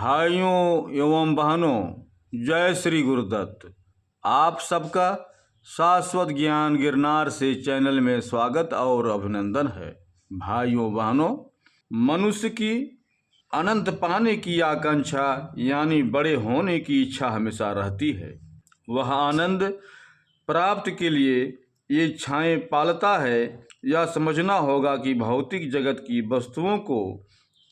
भाइयों एवं बहनों, जय श्री गुरुदत्त। आप सबका शाश्वत ज्ञान गिरनार से चैनल में स्वागत और अभिनंदन है। भाइयों बहनों, मनुष्य की अनंत पाने की आकांक्षा यानी बड़े होने की इच्छा हमेशा रहती है। वह आनंद प्राप्त के लिए ये इच्छाएं पालता है। यह समझना होगा कि भौतिक जगत की वस्तुओं को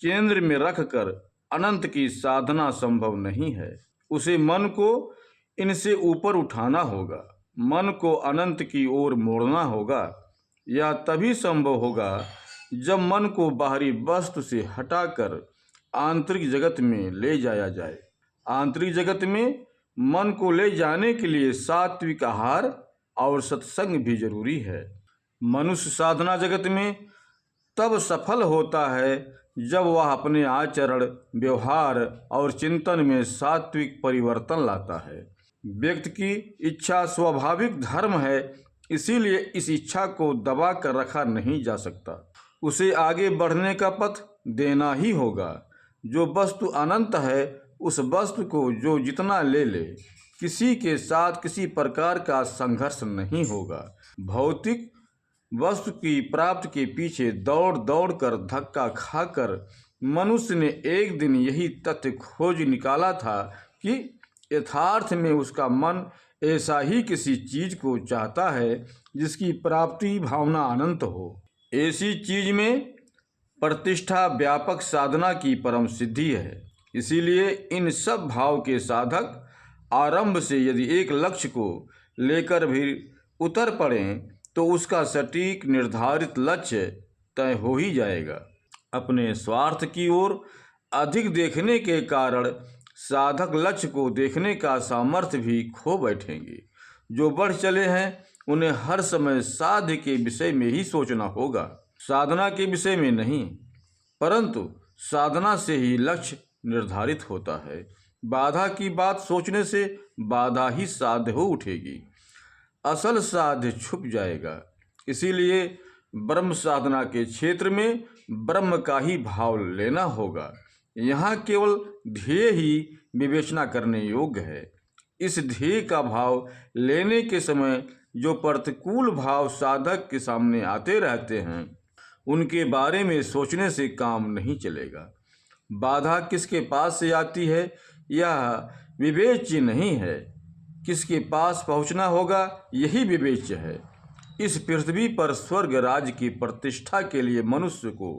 केंद्र में रखकर अनंत की साधना संभव नहीं है। उसे मन को इनसे ऊपर उठाना होगा, मन को अनंत की ओर मोड़ना होगा। यह तभी संभव होगा जब मन को बाहरी वस्तु से हटाकर आंतरिक जगत में ले जाया जाए। आंतरिक जगत में मन को ले जाने के लिए सात्विक आहार और सत्संग भी जरूरी है। मनुष्य साधना जगत में तब सफल होता है जब वह अपने आचरण, व्यवहार और चिंतन में सात्विक परिवर्तन लाता है। व्यक्ति की इच्छा स्वाभाविक धर्म है, इसीलिए इस इच्छा को दबा कर रखा नहीं जा सकता। उसे आगे बढ़ने का पथ देना ही होगा। जो वस्तु अनंत है, उस वस्तु को जो जितना ले ले, किसी के साथ किसी प्रकार का संघर्ष नहीं होगा। भौतिक वस्तु की प्राप्ति के पीछे दौड़ दौड़ कर धक्का खाकर मनुष्य ने एक दिन यही तथ्य खोज निकाला था कि यथार्थ में उसका मन ऐसा ही किसी चीज को चाहता है जिसकी प्राप्ति भावना अनंत हो। ऐसी चीज में प्रतिष्ठा व्यापक साधना की परम सिद्धि है। इसीलिए इन सब भाव के साधक आरंभ से यदि एक लक्ष्य को लेकर भी उतर पड़ें तो उसका सटीक निर्धारित लक्ष्य तय हो ही जाएगा। अपने स्वार्थ की ओर अधिक देखने के कारण साधक लक्ष्य को देखने का सामर्थ्य भी खो बैठेंगे। जो बढ़ चले हैं उन्हें हर समय साध्य के विषय में ही सोचना होगा, साधना के विषय में नहीं। परंतु साधना से ही लक्ष्य निर्धारित होता है। बाधा की बात सोचने से बाधा ही साध्य हो उठेगी, असल साध्य छुप जाएगा। इसीलिए ब्रह्म साधना के क्षेत्र में ब्रह्म का ही भाव लेना होगा। यहाँ केवल ध्येय ही विवेचना करने योग्य है। इस ध्येय का भाव लेने के समय जो प्रतिकूल भाव साधक के सामने आते रहते हैं, उनके बारे में सोचने से काम नहीं चलेगा। बाधा किसके पास से आती है यह विवेच्य नहीं है, किसके पास पहुंचना होगा यही विवेच्य है। इस पृथ्वी पर स्वर्ग राज्य की प्रतिष्ठा के लिए मनुष्य को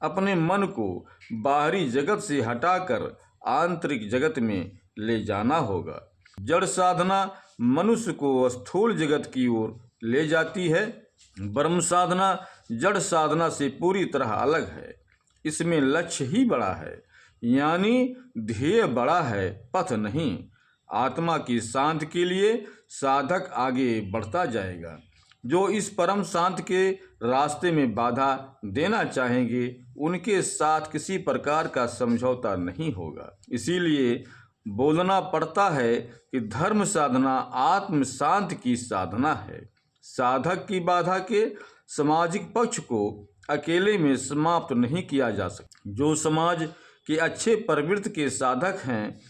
अपने मन को बाहरी जगत से हटाकर आंतरिक जगत में ले जाना होगा। जड़ साधना मनुष्य को स्थूल जगत की ओर ले जाती है। ब्रह्म साधना जड़ साधना से पूरी तरह अलग है। इसमें लक्ष्य ही बड़ा है, यानी ध्येय बड़ा है, पथ नहीं। आत्मा की शांति के लिए साधक आगे बढ़ता जाएगा। जो इस परम शांति के रास्ते में बाधा देना चाहेंगे, उनके साथ किसी प्रकार का समझौता नहीं होगा। इसीलिए बोलना पड़ता है कि धर्म साधना आत्म शांति की साधना है। साधक की बाधा के सामाजिक पक्ष को अकेले में समाप्त नहीं किया जा सकता। जो समाज के अच्छे प्रवृत्ति के साधक हैं,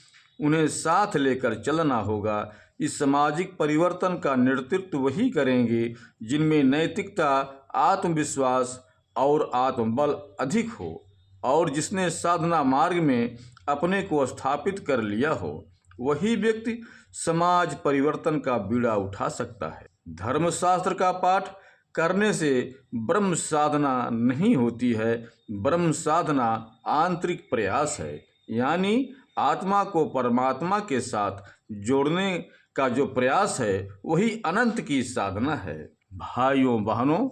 उन्हें साथ लेकर चलना होगा। इस सामाजिक परिवर्तन का नेतृत्व वही करेंगे जिनमें नैतिकता, आत्मविश्वास और आत्मबल अधिक हो और जिसने साधना मार्ग में अपने को स्थापित कर लिया हो। वही व्यक्ति समाज परिवर्तन का बीड़ा उठा सकता है। धर्मशास्त्र का पाठ करने से ब्रह्म साधना नहीं होती है। ब्रह्म साधना आंतरिक प्रयास है, यानी आत्मा को परमात्मा के साथ जोड़ने का जो प्रयास है वही अनंत की साधना है। भाइयों बहनों,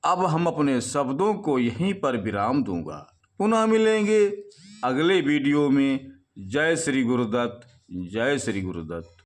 अब हम अपने शब्दों को यहीं पर विराम दूंगा। पुनः मिलेंगे अगले वीडियो में। जय श्री गुरुदत्त, जय श्री गुरुदत्त।